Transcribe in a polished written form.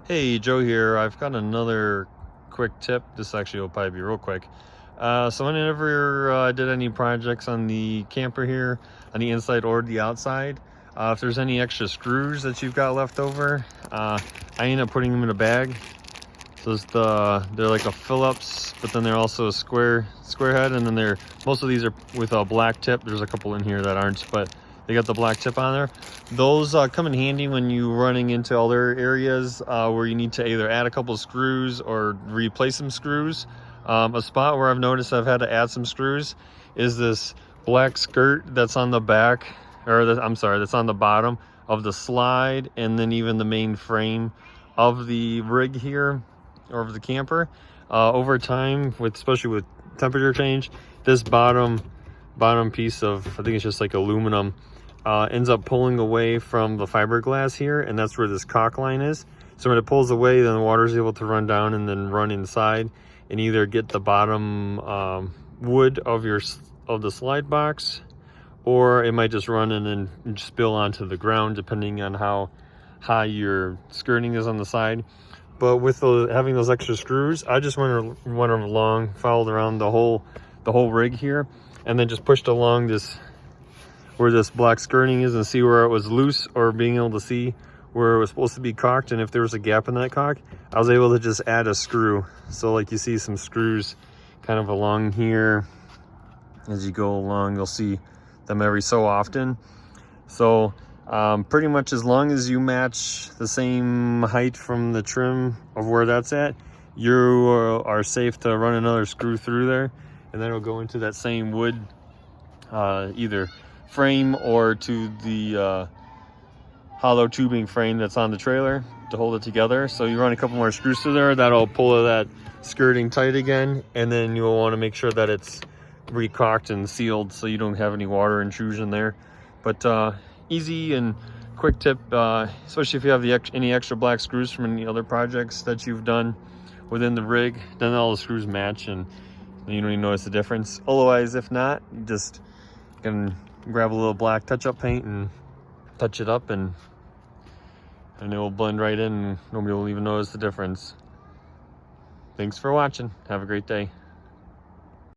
Hey, Joe here. I've got another quick tip. This actually will probably be real quick. So whenever I did any projects on the camper here, on the inside or the outside, if there's any extra screws that you've got left over, I end up putting them in a bag. So they're like a Phillips, but then they're also a square head, and then most of these are with a black tip. There's a couple in here that aren't, but they got the black tip on there. Those come in handy when you're running into other areas where you need to either add a couple of screws or replace some screws. A spot where I've noticed I've had to add some screws is this black skirt that's on the back, I'm sorry, that's on the bottom of the slide, and then even the main frame of the rig here, or of the camper. Over time, especially with temperature change, this bottom piece of, I think it's just like aluminum, ends up pulling away from the fiberglass here, and that's where this caulk line is. So when it pulls away, then the water is able to run down and then run inside and either get the bottom wood of the slide box, or it might just run in and spill onto the ground depending on how high your skirting is on the side. But with having those extra screws, I just went along, followed around the whole rig here, and then just pushed along where this black skirting is, and see where it was loose, or being able to see where it was supposed to be caulked. And if there was a gap in that caulk, I was able to just add a screw. So like you see some screws kind of along here. As you go along, you'll see them every so often. So pretty much as long as you match the same height from the trim of where that's at, you are safe to run another screw through there, and then it'll go into that same wood either frame or to the hollow tubing frame that's on the trailer to hold it together. So you run a couple more screws through there, that'll pull that skirting tight again, and then you'll want to make sure that it's re-caulked and sealed so you don't have any water intrusion there. But easy and quick tip, especially if you have any extra black screws from any other projects that you've done within the rig, then all the screws match and you don't even notice the difference. Otherwise, if not, you just can grab a little black touch-up paint and touch it up, and it will blend right in and nobody will even notice the difference. Thanks for watching. Have a great day.